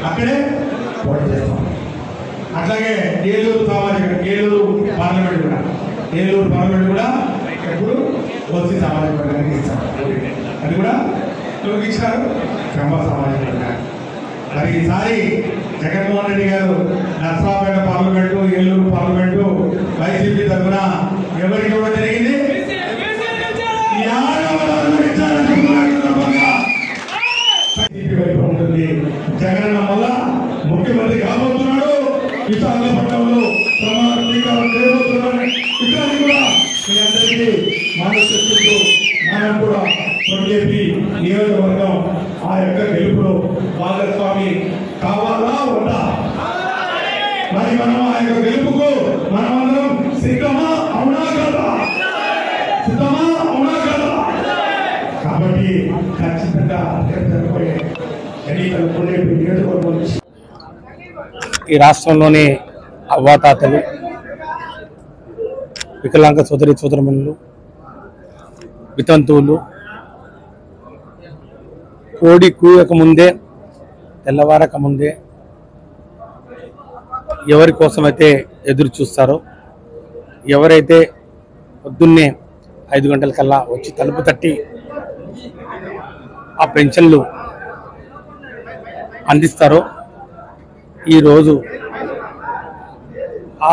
అక్కడే పోటీ చేస్తాం. అట్లాగే ఏలూరు సామాజిక ఏలూరు పార్లమెంట్ కూడా ఎప్పుడు ఓసీ సామాజిక వర్గానికి ఇస్తారు. అది కూడా ఎవరికి ఇచ్చారు? కమ్మ సామాజిక వర్గానికి. మరి ఈసారి జగన్మోహన్ రెడ్డి గారు Narsapeta parliament, Eluru parliament YCP తరఫున ఎవరికి ఇవ్వడం జరిగింది? ఉంటుంది. జగన్ వల్ల ముఖ్యమంత్రి కాబోతున్నాడు. విశాఖపట్నంలో ప్రమాణ స్వీకారం చేయబోతున్నాడు. ఇట్లాంటి కూడా మీ అందరికీ మనసు మనం కూడా చెప్పి నియోజకవర్గం ఆ యొక్క గెలుపులో భాగస్వామి కావాలా వద్దా? మరి మనం ఆ యొక్క గెలుపుకు మనమందరం సిద్ధమా అవునా కదా? సిద్ధమా అవునా కదా? కాబట్టి ఖచ్చితంగా జరగబోయే ఎన్నికలు కొనేటి నియోజకవర్గం ఈ రాష్ట్రంలోని అవ్వాతాతలు, వికలాంగ సోదరీమణులు, వితంతువులు కోడి కూయక ముందే, తెల్లవారక ముందే ఎవరి కోసమైతే ఎదురు చూస్తారో, ఎవరైతే పొద్దున్నే 5 గంటలకల్లా వచ్చి తలుపు తట్టి ఆ పెన్షన్లు అందిస్తారో, ఈరోజు ఆ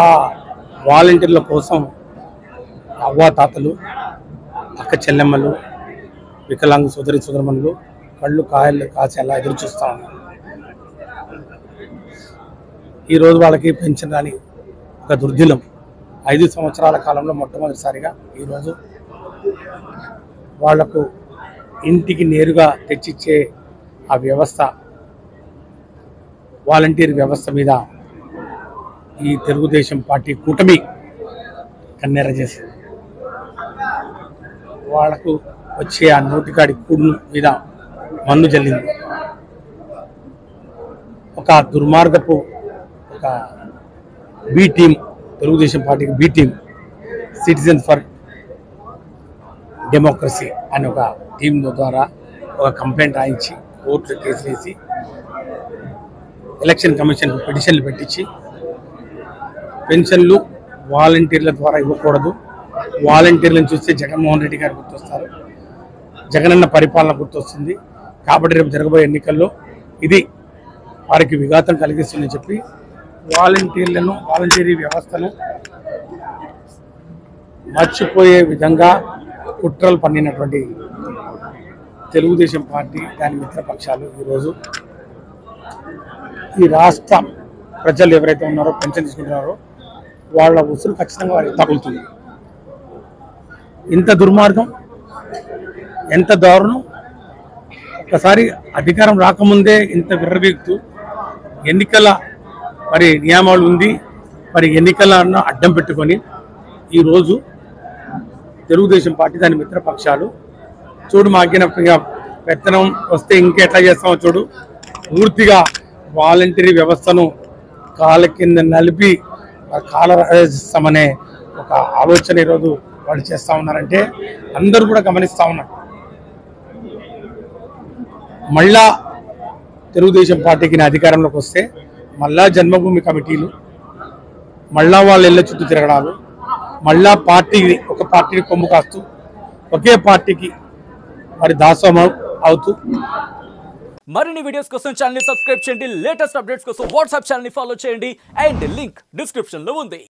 వాలంటీర్ల కోసం అవ్వాతాతలు, అక్క చెల్లెమ్మలు, వికలాంగ సోదరీమణులు కళ్ళు కాయలు కాసేలా ఎదురు చూస్తూ ఉన్నారు. ఈరోజు వాళ్ళకి పెన్షన్ రాని ఒక దుర్దినం. 5 సంవత్సరాల కాలంలో మొట్టమొదటిసారిగా ఈరోజు వాళ్లకు ఇంటికి నేరుగా తెచ్చిచ్చే ఆ వ్యవస్థ, వాలంటీర్ వ్యవస్థ మీద ఈ తెలుగుదేశం పార్టీ కూటమి కన్నెర చేసింది. వాళ్లకు వచ్చే ఆ నోటికాడి కూడు మీద మందు జల్లింది. ఒక దుర్మార్గపు ఒక బి టీం, తెలుగుదేశం పార్టీకి B team, citizen for democracy అనే ఒక టీం ద్వారా ఒక కంప్లైంట్ రాయించి కోర్టులో కేసులు వేసి ఎలక్షన్ కమిషన్ పిటిషన్లు పెట్టించి పెన్షన్లు వాలంటీర్ల ద్వారా ఇవ్వకూడదు, వాలంటీర్లను చూస్తే జగన్మోహన్ రెడ్డి గారు గుర్తొస్తారు, జగనన్న పరిపాలన గుర్తొస్తుంది, కాబట్టి రేపు జరగబోయే ఎన్నికల్లో ఇది వారికి విఘాతం కలిగిస్తుందని చెప్పి వాలంటీరీ వ్యవస్థను మర్చిపోయే విధంగా కుట్రలు పన్నినటువంటి తెలుగుదేశం పార్టీ, దాని మిత్రపక్షాలు ఈరోజు ఈ రాష్ట్ర ప్రజలు ఎవరైతే ఉన్నారో, పెన్షన్ తీసుకుంటున్నారో వాళ్ళ ఉసురు ఖచ్చితంగా వారికి తగులుతుంది. ఇంత దుర్మార్గం, ఎంత దారుణం! ఒక్కసారి అధికారం రాకముందే ఇంత విర్రవీగుతూ ఎన్నికల మరి నియమాలు ఉంది, మరి ఎన్నికలను అడ్డం పెట్టుకొని ఈరోజు తెలుగుదేశం పార్టీ, దాని మిత్రపక్షాలు చూడు మాకిన పెత్తనం వస్తే ఇంకెట్లా చేస్తామో చూడు, పూర్తిగా వాలంటరీ వ్యవస్థను కాళ్ళ కింద నలిపి కాలరాజిస్తామనే ఒక ఆలోచన ఈరోజు వాళ్ళు చేస్తూ ఉన్నారంటే అందరూ కూడా గమనిస్తూ ఉన్నారు. మళ్ళా తెలుగుదేశం పార్టీకి అధికారంలోకి వస్తే మళ్ళా జన్మభూమి కమిటీలు, మళ్ళా వాళ్ళ ఇళ్ళ చుట్టూ తిరగడాలు, మళ్ళా ఒక పార్టీని కొమ్ము కాస్తూ ఒకే పార్టీకి మరి దాసోహం అవుతూ. మరిన్ని వీడియోస్ కోసం ఛానల్ ని సబ్స్క్రైబ్ చేయండి, లేటెస్ట్ అప్డేట్స్ కోసం వాట్సాప్ ఛానల్ ని ఫాలో చేయండి, అండ్ లింక్ డిస్క్రిప్షన్ లో ఉంది.